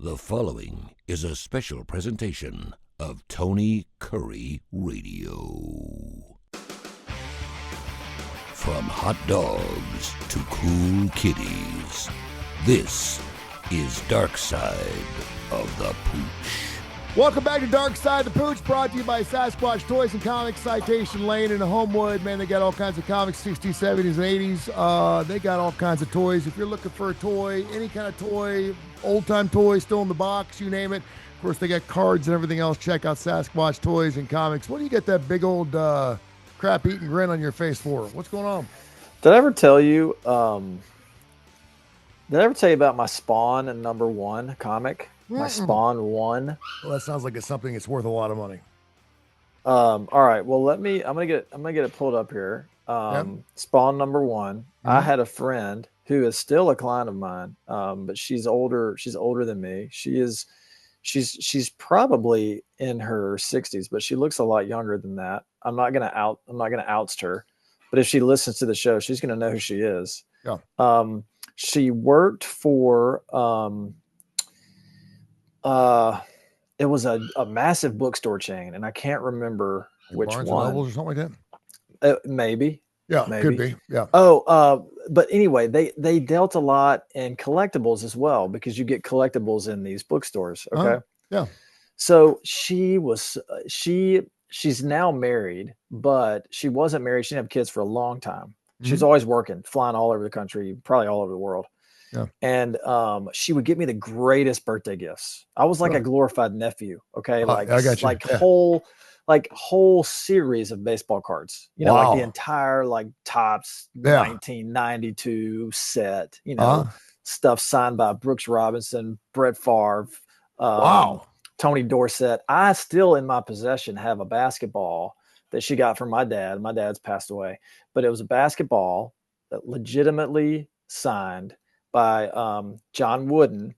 The following is a special presentation of Tony Curry Radio. From hot dogs to cool kitties, this is Darkside of the Pooch. Welcome back to Darkside the Pooch, brought to you by Sasquatch Toys and Comics, Citation Lane in Homewood. Man, they got all kinds of comics, 60s, 70s, and 80s. They got all kinds of toys. If you're looking for a toy, any kind of toy, old-time toy, still in the box, you name it. Of course, they got cards and everything else. Check out Sasquatch Toys and Comics. What do you get that big old crap-eating grin on your face for? What's going on? Did I ever tell you about my Spawn and #1 comic? My Spawn 1. Well, that sounds like it's something that's worth a lot of money. All right. Well, I'm gonna get it pulled up here. Spawn #1. Mm-hmm. I had a friend who is still a client of mine, but she's older. She's older than me. She's probably in her 60s, but she looks a lot younger than that. I'm not gonna oust her, but if she listens to the show, she's gonna know who she is. Yeah. She worked for it was a massive bookstore chain, and I can't remember which Barnes one. And Nobles or something like that? Maybe. Yeah, maybe. could be. Yeah. But anyway, they dealt a lot in collectibles as well, because you get collectibles in these bookstores. Okay. Yeah. So she's now married, but she wasn't married. She didn't have kids for a long time. She was always working, flying all over the country, probably all over the world. Yeah. And she would get me the greatest birthday gifts. I was like a glorified nephew. Okay. I got you. Whole series of baseball cards, like the entire Topps 1992 set, stuff signed by Brooks Robinson, Brett Favre, Tony Dorsett. I still in my possession have a basketball that she got from my dad. My dad's passed away, but it was a basketball that legitimately signed by John Wooden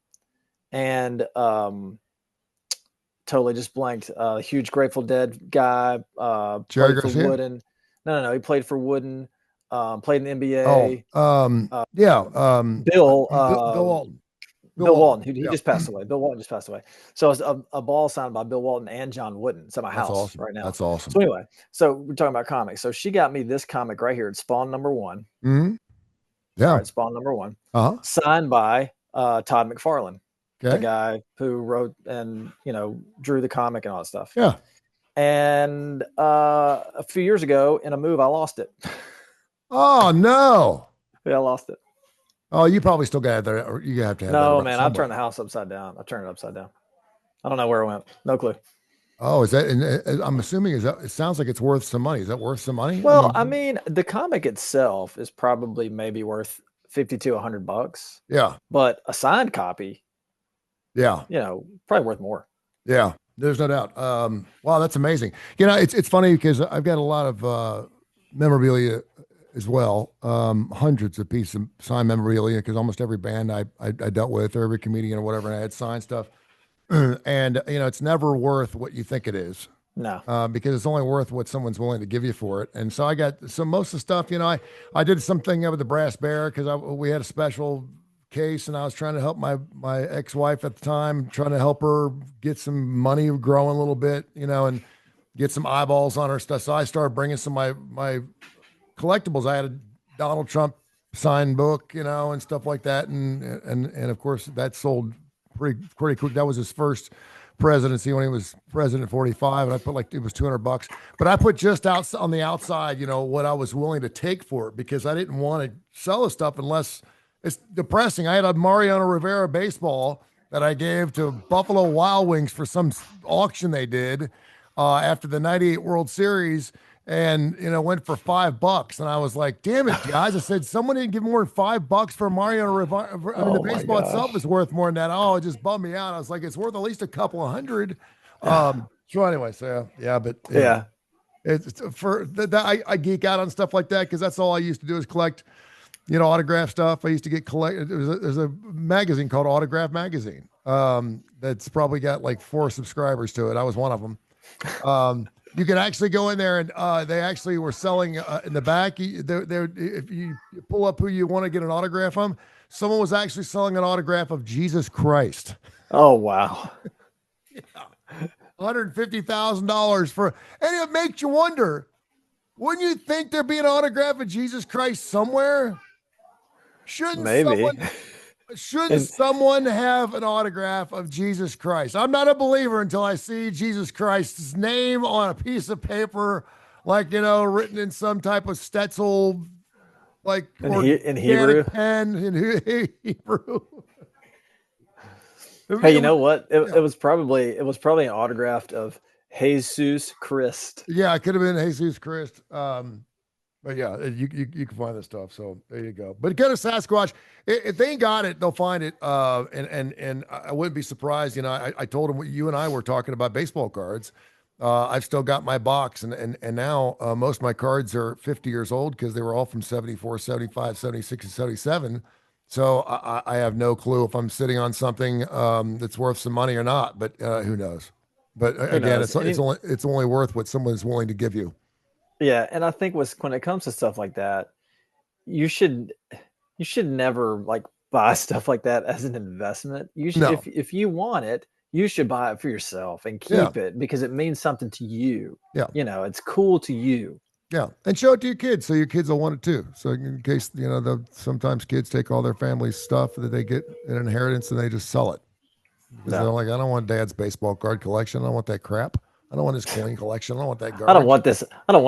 and totally just blanked. Huge Grateful Dead guy. Jerry Played for Garcia? Wooden. No. He played for Wooden. Played in the NBA. Bill Walton. Bill Walton. He just passed away. Bill Walton just passed away. So it's a ball signed by Bill Walton and John Wooden. It's at my house right now. That's awesome. So anyway, we're talking about comics. So she got me this comic right here. It's Spawn #1. Mm-hmm. Yeah. All right, Spawn #1. Signed by Todd McFarlane, the guy who wrote and drew the comic and all that stuff. Yeah. And a few years ago, in a move, I lost it. Oh no! Yeah, I lost it. Oh, you probably still got it there. Or you have to have No, man, I turned the house upside down. I turned it upside down. I don't know where it went. No clue. Oh, is that? And I'm assuming it sounds like it's worth some money. Is that worth some money? Well, I mean the comic itself is probably maybe worth $50 to $100. Yeah. But a signed copy, probably worth more. Yeah, there's no doubt. Wow, that's amazing. It's funny because I've got a lot of memorabilia as well. Hundreds of pieces of signed memorabilia, because almost every band I dealt with, or every comedian or whatever, and I had signed stuff. And it's never worth what you think it is. No, because it's only worth what someone's willing to give you for it. And so most of the stuff, I did something with the Brass Bear because we had a special case, and I was trying to help my ex-wife at the time, trying to help her get some money growing a little bit, and get some eyeballs on her stuff. So I started bringing some of my collectibles. I had a Donald Trump signed book, and stuff like that, and of course that sold pretty quick. That was his first presidency when he was president 45, and I put it was $200, but I put just out on the outside, what I was willing to take for it, because I didn't want to sell the stuff unless it's depressing. I had a Mariano Rivera baseball that I gave to Buffalo Wild Wings for some auction they did after the '98 World Series. And, went for $5. And I was like, damn it, guys. I said, someone didn't give more than $5 for Mariano Rivera. I mean, the baseball itself is worth more than that. Oh, it just bummed me out. I was like, it's worth at least a couple of hundred. So anyway, it's for that. I geek out on stuff like that, because that's all I used to do is collect, autograph stuff. I used to there's a magazine called Autograph Magazine. That's probably got 4 subscribers to it. I was one of them. You can actually go in there, and they actually were selling in the back. If you pull up who you want to get an autograph from, someone was actually selling an autograph of Jesus Christ. Oh, wow. Yeah. $150,000 for, and it makes you wonder, wouldn't you think there'd be an autograph of Jesus Christ somewhere? Shouldn't someone have an autograph of Jesus Christ? I'm not a believer until I see Jesus Christ's name on a piece of paper, like, written in some type of Stetzel, like in Hebrew pen in Hebrew. Hey, you know what? It was probably an autograph of Jesus Christ. Yeah, it could have been Jesus Christ. But yeah, you can find this stuff. So there you go. But go to Sasquatch. If they ain't got it, they'll find it. And I wouldn't be surprised. I told them you and I were talking about baseball cards. I've still got my box, and now most of my cards are 50 years old because they were all from 74, 75, 76, and 77. So I have no clue if I'm sitting on something that's worth some money or not. But who knows? But again, it's only worth what someone is willing to give you. Yeah, and I think when it comes to stuff like that, you should never like buy stuff like that as an investment. You should, if you want it, you should buy it for yourself and keep it because it means something to you. Yeah, it's cool to you. Yeah, and show it to your kids so your kids will want it too. So in case sometimes kids take all their family's stuff that they get an inheritance and they just sell it. They're like, I don't want Dad's baseball card collection. I don't want that crap. I don't want his coin collection. I don't want that garbage. I don't want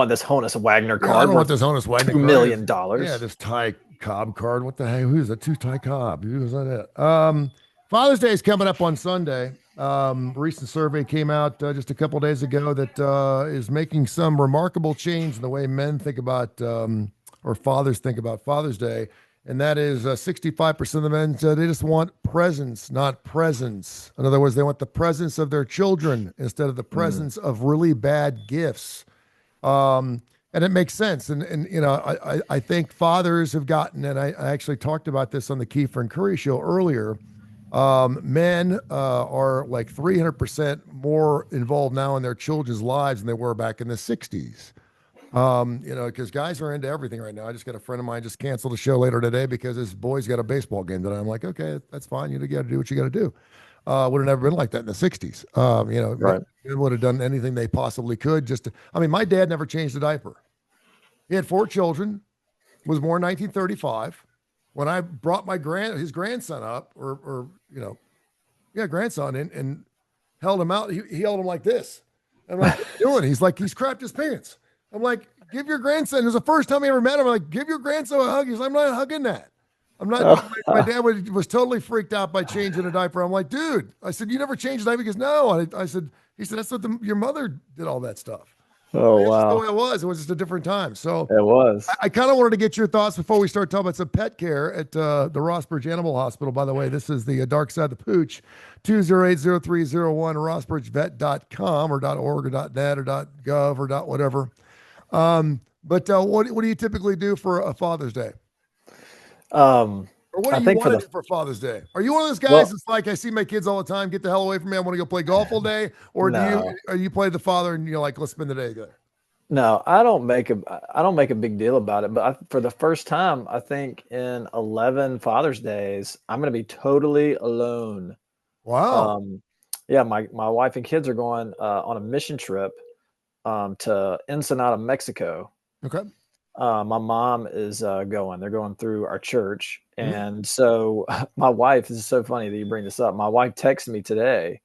this Honus Wagner card. I don't want this Honus Wagner $2 million. Yeah, this Ty Cobb card. What the heck? Who's that? Ty Cobb. Who's that? Father's Day is coming up on Sunday. Recent survey came out just a couple days ago that is making some remarkable change in the way men think about or fathers think about Father's Day. And that is 65% of the men, they just want presents, not presents. In other words, they want the presence of their children instead of the presence of really bad gifts. And it makes sense. And I think fathers have gotten, and I actually talked about this on the Kiefer and Curry show earlier, men are like 300% more involved now in their children's lives than they were back in the 60s. Because guys are into everything right now. I just got a friend of mine just canceled a show later today because his boy's got a baseball game today. I'm like, okay, that's fine. You got to do what you got to do. Would have never been like that in the 60s. Right. They would have done anything they possibly could. My dad never changed a diaper. He had 4 children, was born in 1935. When I brought his grandson up, grandson in and held him out, he held him like this. I'm like, what are you doing? He's like, he's crapped his pants. I'm like, give your grandson. It was the first time I ever met him. I'm like, give your grandson a hug. He's like, I'm not hugging that. I'm not. My dad was totally freaked out by changing a diaper. I'm like, dude, I said, you never changed a diaper? He goes, no. I said, he said, that's what your mother did all that stuff. Oh, wow. wow. That's the way it was. It was just a different time. So it was. I kind of wanted to get your thoughts before we start talking about some pet care at the Rossbridge Animal Hospital. By the way, this is the Darkside, the Pooch, 208-0301, rossbridgevet.com or .org or .net or .gov or .whatever. But what do you typically do for a Father's Day? Or what do you want to do for Father's Day? Are you one of those guys that's like, I see my kids all the time, get the hell away from me, I want to go play golf all day? Or do you play the father and you're like, let's spend the day together? No, I don't make a big deal about it. But for the first time, I think in 11 Father's Days, I'm going to be totally alone. Wow. Yeah, my wife and kids are going on a mission trip to Ensenada, Mexico. Okay. My mom is going. They're going through our church. And so my wife, this is so funny that you bring this up. My wife texted me today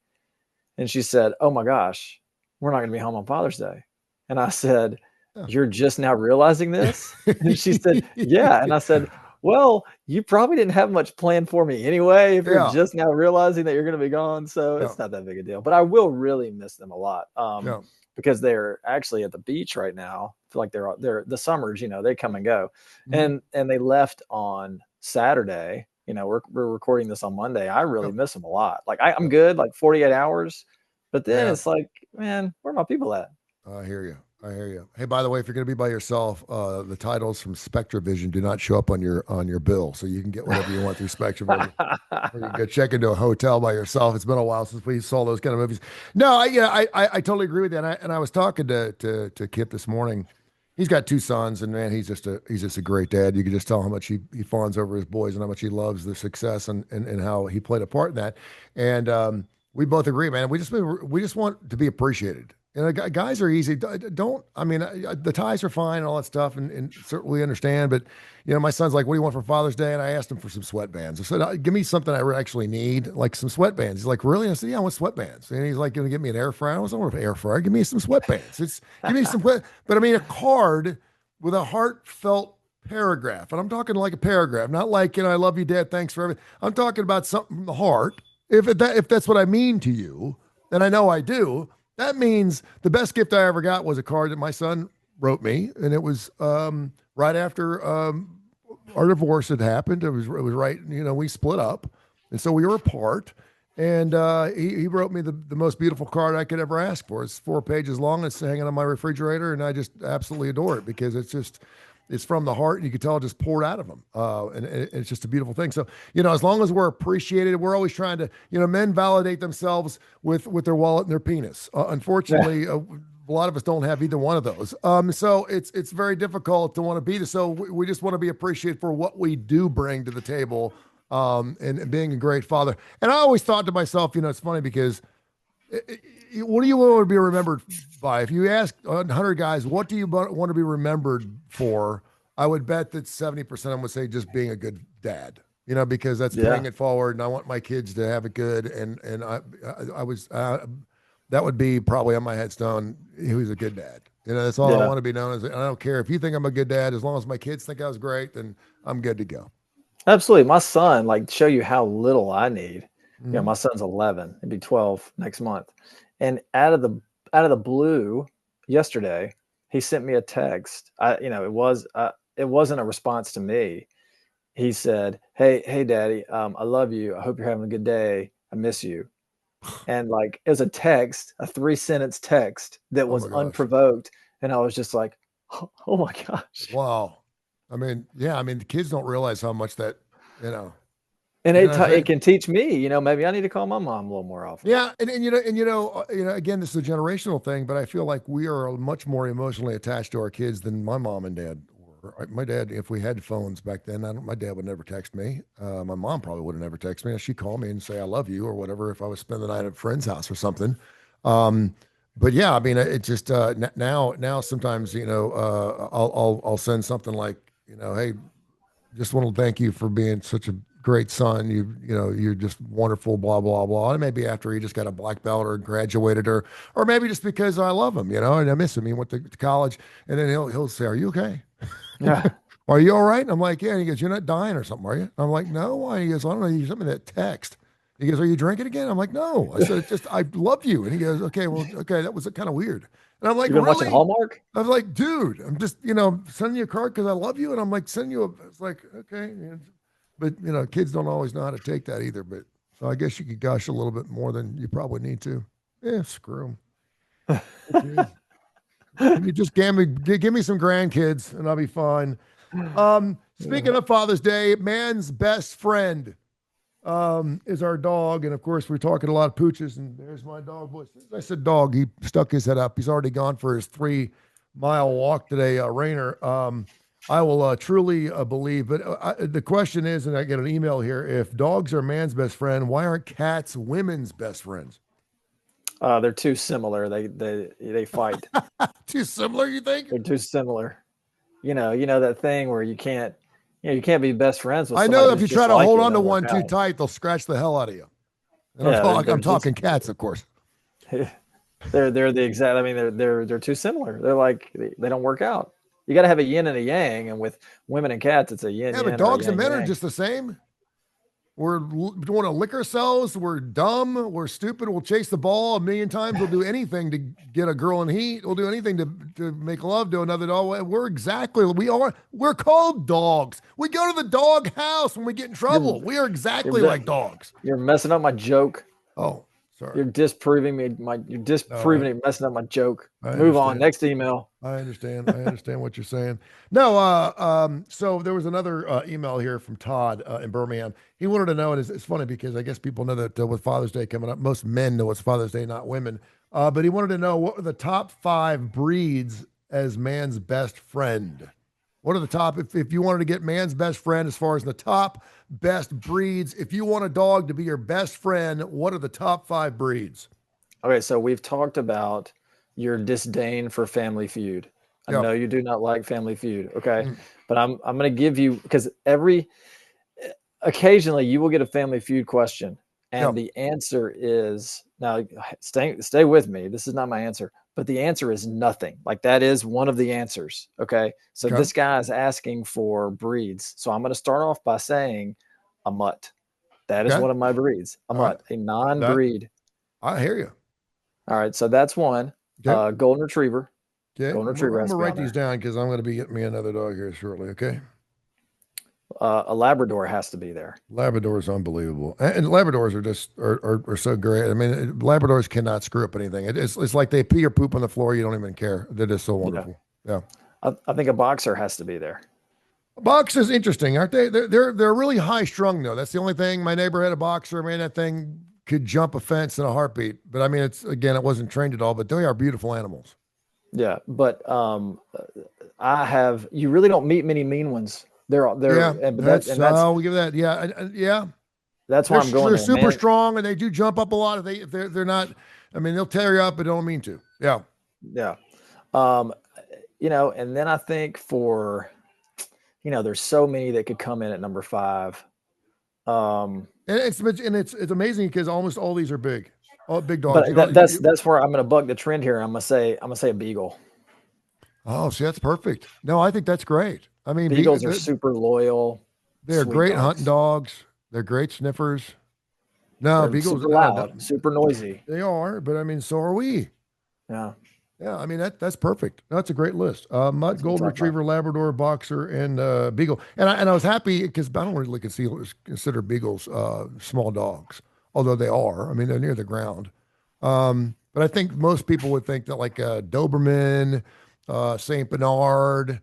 and she said, oh my gosh, we're not going to be home on Father's Day. And I said, you're just now realizing this? And she said, yeah. And I said, well, you probably didn't have much planned for me anyway, if you're just now realizing that you're going to be gone. So it's not that big a deal, but I will really miss them a lot. Because they're actually at the beach right now. I feel like they're the summers, they come and go. And they left on Saturday. We're recording this on Monday. I really miss them a lot. Like I'm good, like 48 hours. But then it's like, man, where are my people at? I hear you. Hey, by the way, if you're going to be by yourself, the titles from SpectraVision do not show up on your bill, so you can get whatever you want through SpectraVision. Or you can go check into a hotel by yourself. It's been a while since we saw those kind of movies. No, I totally agree with that. And I was talking to Kip this morning. He's got two sons, and man, he's just a great dad. You can just tell how much he fawns over his boys and how much he loves their success and how he played a part in that. And we both agree, man. We just want to be appreciated. Guys are easy. Don't I mean the ties are fine and all that stuff, and certainly understand. But my son's like, "What do you want for Father's Day?" And I asked him for some sweatbands. I said, "Give me something I actually need, like some sweatbands." He's like, "Really?" I said, "Yeah, I want sweatbands." And he's like, "Going to give me an air fryer?" I was like, "I want an air fryer. Give me some sweatbands. Give me some." But I mean, a card with a heartfelt paragraph, and I'm talking like a paragraph, not like "I love you, Dad. Thanks for everything." I'm talking about something from the heart. If that's what I mean to you, and I know I do. That means the best gift I ever got was a card that my son wrote me, and it was right after our divorce had happened. It was right, we split up, and so we were apart. And he wrote me the most beautiful card I could ever ask for. It's 4 pages long. It's hanging on my refrigerator, and I just absolutely adore it because it's from the heart, and you can tell it just poured out of them. And it's just a beautiful thing. So, as long as we're appreciated, we're always trying to, men validate themselves with their wallet and their penis. Unfortunately, a lot of us don't have either one of those. So it's very difficult to want to be this. So we just want to be appreciated for what we do bring to the table, and being a great father. And I always thought to myself, it's funny because what do you want to be remembered by? If you ask 100 guys, what do you want to be remembered for? I would bet that 70% of them would say just being a good dad, because that's paying it forward. And I want my kids to have it good. And I was, that would be probably on my headstone. He was a good dad. That's all I want to be known as. I don't care if you think I'm a good dad, as long as my kids think I was great, then I'm good to go. Absolutely. My son, show you how little I need. My son's 11. He'll be 12 next month. And out of the blue yesterday, he sent me a text. It wasn't a response to me. He said, Hey, Daddy, I love you. I hope you're having a good day. I miss you. And it was a text, a 3-sentence text that was unprovoked. And I was just like, oh my gosh. Wow. I mean, the kids don't realize how much that, And it can teach me, maybe I need to call my mom a little more often. Yeah, and again, this is a generational thing, but I feel like we are much more emotionally attached to our kids than my mom and dad were. My dad, if we had phones back then, my dad would never text me. My mom probably would have never texted me. She'd call me and say I love you or whatever if I was spending the night at a friend's house or something. But yeah, I mean, it just now sometimes I'll send something like hey, just want to thank you for being such a great son. You're just wonderful, blah, blah, blah. And maybe after he just got a black belt or graduated or maybe just because I love him, and I miss him. He went to college, and then he'll say, "Are you okay? Yeah. Are you all right?" And I'm like, "Yeah." And he goes, "You're not dying or something, are you?" I'm like, "No." Why? He goes, "I don't know. You sent me that text." He goes, "Are you drinking again?" I'm like, "No." I said, I love you." And he goes, "Okay, well, okay. That was kind of weird." And I'm like, "You've been really? watching Hallmark?" I was like, "Dude, I'm just, sending you a card because I love you." And I'm like, sending you it's like, okay. But, kids don't always know how to take that either. But so I guess you could gush a little bit more than you probably need to. Yeah, screw them. You just give me some grandkids and I'll be fine. Speaking of Father's Day, man's best friend is our dog. And of course, we're talking a lot of pooches. And there's my dog. Boy, as I said dog, he stuck his head up. He's already gone for his 3-mile walk today, Rainer. I will truly believe, but the question is, and I get an email here, if dogs are man's best friend, why aren't cats women's best friends? They're too similar. They fight. Too similar, you think? They're too similar. You know that thing where you can't be best friends with I somebody. know if you try to hold on to one too out. tight, they'll scratch the hell out of you. And Yeah, I'm talking cats, of course. They're the exact. I mean, they're too similar. They're like they don't work out. You got to have a yin and a yang, and with women and cats, it's a yin. Yeah, but dogs and men are just the same. We want to lick ourselves. We're dumb. We're stupid. We'll chase the ball 1,000,000 times. We'll do anything to get a girl in heat. We'll do anything to make love to another dog. We're called dogs. We go to the dog house when we get in trouble. We are exactly like dogs. You're messing up my joke. Oh, sorry. You're disproving me. Messing up my joke. Move on. Next email. I understand. I understand what you're saying. No, so there was another email here from Todd in Birmingham. He wanted to know, and it's funny because I guess people know that with Father's Day coming up, most men know it's Father's Day, not women. But he wanted to know what were the top 5 breeds as man's best friend? What are the top, if you wanted to get man's best friend as far as the top best breeds, if you want a dog to be your best friend, what are the top 5 breeds? Okay, so we've talked about your disdain for Family Feud. I know you do not like Family Feud, okay? But I'm going to give you, because occasionally you will get a Family Feud question, and the answer is, now stay with me. This is not my answer, but the answer is nothing. Like, that is one of the answers, okay? So this guy is asking for breeds. So I'm going to start off by saying a mutt. That is one of my breeds. A mutt, a non-breed. I hear you. All right, so that's one. Golden Retriever. Okay, I'm going to write these down because I'm going to be getting me another dog here shortly, okay? A Labrador has to be there. Labrador is unbelievable. And Labradors are just are so great. I mean, Labradors cannot screw up anything. It's like they pee or poop on the floor. You don't even care. They're just so wonderful. Yeah. I think a Boxer has to be there. Boxer's interesting, aren't they? They're really high strung though. That's the only thing. My neighbor had a Boxer. Man, that thing could jump a fence in a heartbeat. But I mean, it wasn't trained at all, but they are beautiful animals. Yeah, but you really don't meet many mean ones. We give that. Yeah. That's why I'm going. They're super strong and they do jump up a lot. If they're not, I mean, they'll tear you up, but don't mean to. Yeah. Yeah. And then I think there's so many that could come in at number 5. And it's amazing because almost all these are big. All big dogs. But that's where I'm going to buck the trend here. I'm going to say a Beagle. Oh, see, that's perfect. No, I think that's great. I mean, Beagles are super loyal. They're great hunting dogs. They're great sniffers. No, they're Beagles super loud, super noisy. They are, but I mean, so are we. Yeah. Yeah, I mean, that's perfect. That's a great list. Mutt, Golden Retriever, Labrador, Boxer, and Beagle. And I was happy because I don't really consider Beagles small dogs, although they are. I mean, they're near the ground. But I think most people would think that like Doberman, Saint Bernard,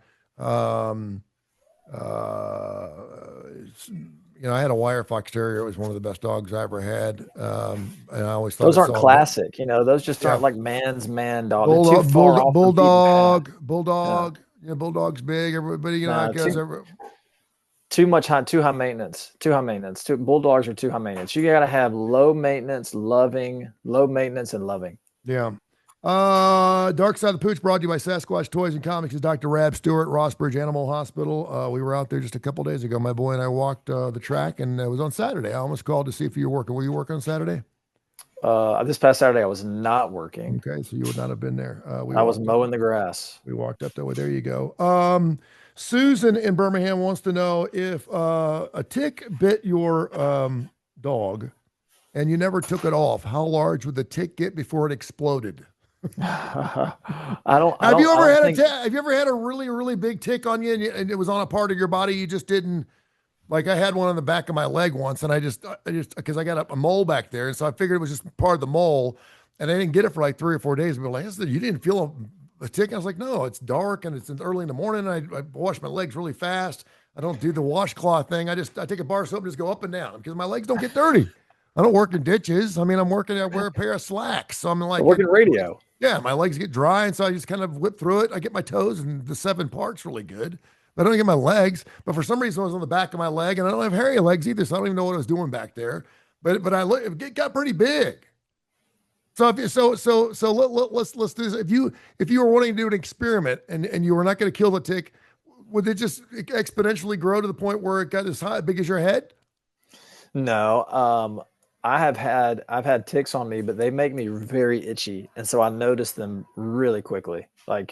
I had a wire fox terrier. It was one of the best dogs I ever had. And I always thought those aren't classic. Those just aren't like man's man dog. Bulldog. Yeah. Bulldog's big. Everybody, I guess. Too high maintenance. Bulldogs are too high maintenance. You got to have low maintenance and loving. Yeah. Darkside the Pooch brought to you by Sasquatch Toys and Comics is Dr. Rab Stewart, Rossbridge Animal Hospital. We were out there just a couple days ago. My boy and I walked the track, and it was on Saturday. I almost called to see if you were working. Were you working on Saturday? This past Saturday, I was not working. Okay, so you would not have been there. I was mowing the grass. We walked up that way. There you go. Susan in Birmingham wants to know if a tick bit your dog and you never took it off, how large would the tick get before it exploded? Have you ever had a really, really big tick on you and it was on a part of your body you just didn't like? I had one on the back of my leg once, and I just because I got a mole back there, and so I figured it was just part of the mole, and I didn't get it for like 3 or 4 days. And we were like, you didn't feel a tick? I was like, no, it's dark and it's early in the morning. And I wash my legs really fast. I don't do the washcloth thing. I take a bar of soap and just go up and down because my legs don't get dirty. I don't work in ditches. I mean, I wear a pair of slacks. So I'm like, working radio. Yeah, my legs get dry, and so I just kind of whip through it. I get my toes and the 7 parts really good, but I don't get my legs. But for some reason, I was on the back of my leg, and I don't have hairy legs either, so I don't even know what I was doing back there. But it got pretty big. So let's do this. If you were wanting to do an experiment and you were not going to kill the tick, would it just exponentially grow to the point where it got as big as your head? No. I've had ticks on me, but they make me very itchy. And so I notice them really quickly. When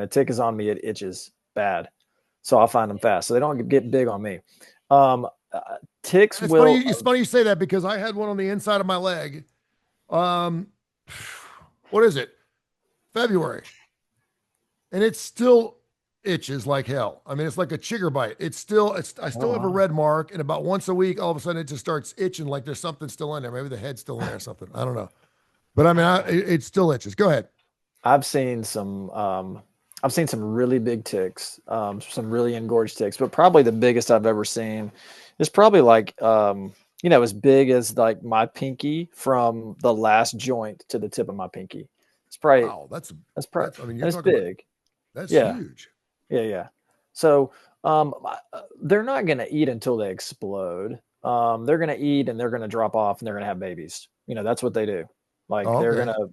a tick is on me, it itches bad. So I'll find them fast. So they don't get big on me. Ticks it's will. Funny, it's funny you say that because I had one on the inside of my leg. What is it? February. And it's still itches like hell. I mean, it's like a chigger bite. I still have a red mark, and about once a week, all of a sudden it just starts itching like there's something still in there. Maybe the head's still in there or something. I don't know. But I mean, it still itches. Go ahead. I've seen some really big ticks, some really engorged ticks, but probably the biggest I've ever seen is probably like, as big as like my pinky from the last joint to the tip of my pinky. It's probably wow. That's I mean, that's big. That's huge. Yeah. So they're not going to eat until they explode. They're going to eat and they're going to drop off and they're going to have babies. That's what they do. Like they're gonna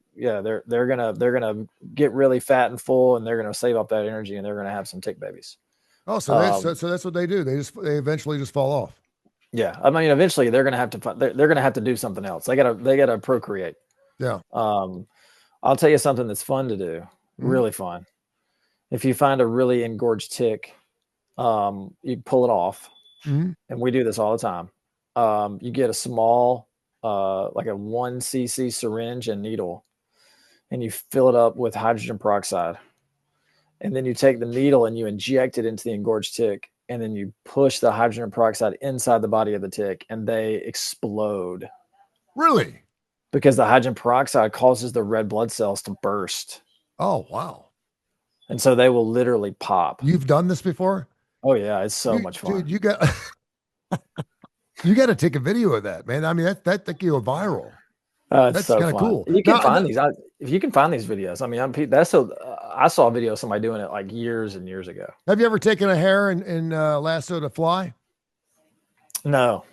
get really fat and full, and they're gonna save up that energy, and they're gonna have some tick babies. Oh, so that's what they do. They eventually just fall off. Yeah, I mean, eventually they're gonna have to they're gonna have to do something else. They gotta procreate. Yeah. I'll tell you something that's fun to do. Really fun. If you find a really engorged tick, you pull it off, and we do this all the time. You get a small, like a 1 cc syringe and needle, and you fill it up with hydrogen peroxide, and then you take the needle and you inject it into the engorged tick, and then you push the hydrogen peroxide inside the body of the tick, and they explode. Really? Because the hydrogen peroxide causes the red blood cells to burst. Oh, wow. And so they will literally pop. You've done this before? Oh yeah, it's so much fun. Dude, you got to take a video of that, man. I mean, that can go viral. That's so kind of cool. You can find these. If you can find these videos, I mean, I saw a video of somebody doing it like years and years ago. Have you ever taken a hair and lassoed a fly? No.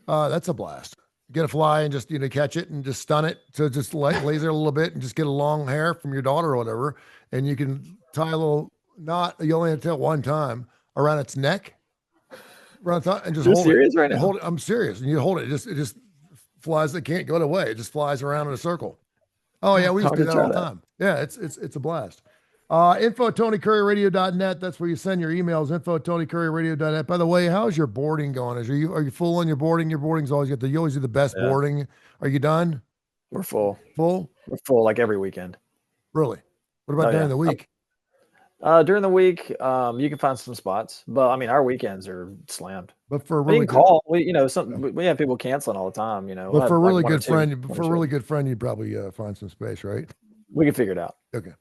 That's a blast. Get a fly and just catch it and just stun it. So just laser a little bit and just get a long hair from your daughter or whatever, and you can tie a little knot. You only have to tell one time around its neck, around the top, and just hold it. Right now? Hold it. I'm serious. And you hold it. It just flies. It can't go away. It just flies around in a circle. Oh yeah, we used to do that all the time. Yeah, it's a blast. info@tonycurryradio.net. That's where you send your emails. info@tonycurryradio.net. By the way, how's your boarding going? Are you full on your boarding? Your boarding's always you always do the best boarding. Are you done? We're full. Full? We're full like every weekend. Really? What about during the week? During the week, you can find some spots, but I mean, our weekends are slammed. But for a really we have people canceling all the time. But for a really good friend, you'd probably find some space, right? We can figure it out. Okay.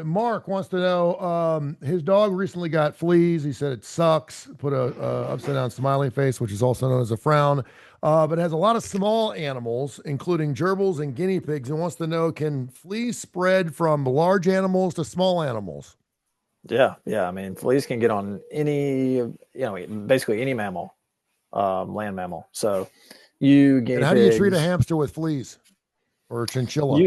Mark wants to know, his dog recently got fleas. He said it sucks. Put a upside down smiley face, which is also known as a frown. But has a lot of small animals, including gerbils and guinea pigs, and wants to know, can fleas spread from large animals to small animals? Yeah. I mean, fleas can get on basically any mammal, land mammal. So and how do you treat a hamster with fleas or a chinchilla?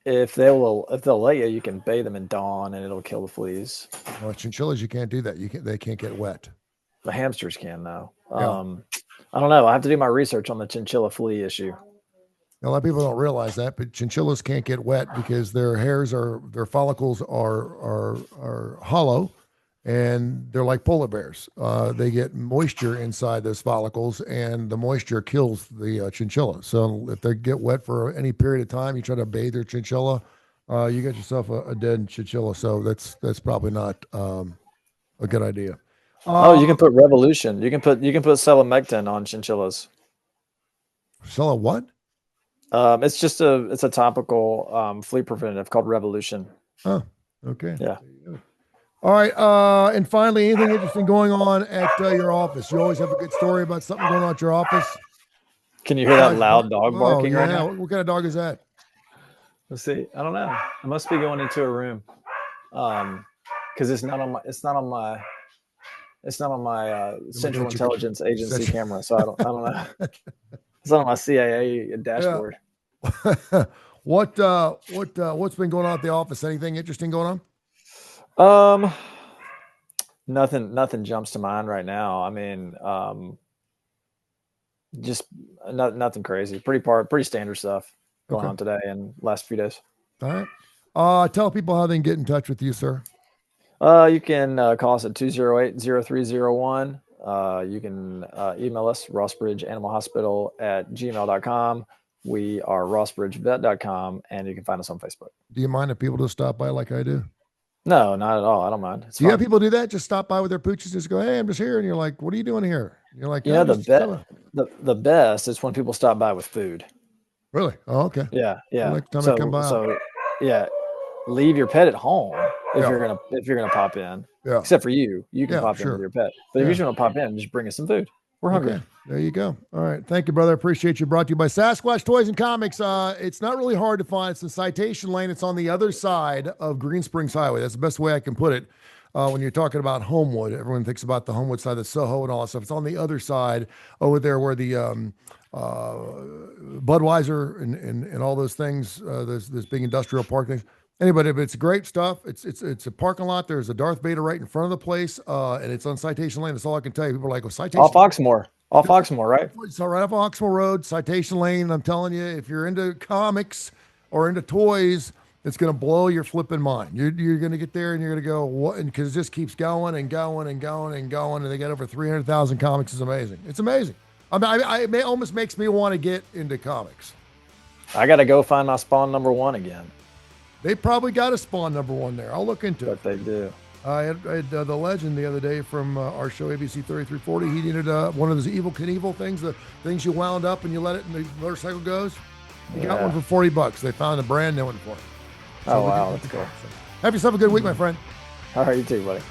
If they'll let you, you can bathe them in Dawn and it'll kill the fleas. Well, chinchillas, you can't do that. They can't get wet. The hamsters can though. Yeah. I don't know. I have to do my research on the chinchilla flea issue. A lot of people don't realize that, but chinchillas can't get wet because their follicles are hollow, and they're like polar bears. They get moisture inside those follicles, and the moisture kills the chinchilla. So if they get wet for any period of time, you try to bathe your chinchilla, you get yourself a dead chinchilla. So that's probably not a good idea. You can put Revolution. You can put selamectin on chinchillas. Sell what? It's a topical flea preventative called Revolution. Oh, okay. Yeah. All right. And finally, anything interesting going on at your office? You always have a good story about something going on at your office. Can you hear that loud dog barking right now? What kind of dog is that? Let's see. I don't know. I must be going into a room. Because it's not on my Central Intelligence Agency camera, so I don't know. It's on my CIA dashboard. Yeah. What's been going on at the office? Anything interesting going on? Nothing jumps to mind right now. I mean, just nothing crazy. Pretty standard stuff going on today and last few days. All right. Tell people how they can get in touch with you, sir. You can call us at 208-0301. You can email us, rossbridgeanimalhospital@gmail.com. We are rossbridgevet.com, and you can find us on Facebook. Do you mind if people just stop by like I do? No, not at all. I don't mind. Do you have people do that? Just stop by with their pooches, just go, "Hey, I'm just here," and you're like, "What are you doing here?" And you're like, the best is when people stop by with food. Really? Oh, okay. Yeah. Come by. So yeah, leave your pet at home if you're gonna pop in. Yeah. Except for you can pop in with your pet. But if you just want to pop in, just bring us some food. We're hungry. Okay. There you go. All right. Thank you, brother. Appreciate you. Brought to you by Sasquatch Toys and Comics. It's not really hard to find. It's in Citation Lane. It's on the other side of Green Springs Highway. That's the best way I can put it. When you're talking about Homewood, everyone thinks about the Homewood side, the Soho and all that stuff. It's on the other side over there where the Budweiser and all those things, this big industrial park things. Anybody, but it's great stuff. It's a parking lot. There's a Darth Vader right in front of the place, and it's on Citation Lane. That's all I can tell you. People are like, "Well, Citation." Off Oxmoor, right? It's right off Oxmoor Road, Citation Lane. And I'm telling you, if you're into comics or into toys, it's going to blow your flipping mind. You're going to get there and you're going to go, what? Because it just keeps going and going and going and going. And they got over 300,000 comics. It's amazing. It's amazing. It almost makes me want to get into comics. I got to go find my Spawn #1 again. They probably got a Spawn #1 there. I'll look into it. But they do. I had the legend the other day from our show, ABC 3340. He needed one of those Evil Knievel things, the things you wound up and you let it and the motorcycle goes. He got one for $40. They found a brand new one for him. So wow, that's cool. Have yourself a good week, my friend. All right, you too, buddy.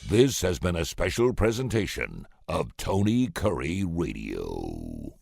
This has been a special presentation of Tony Curry Radio.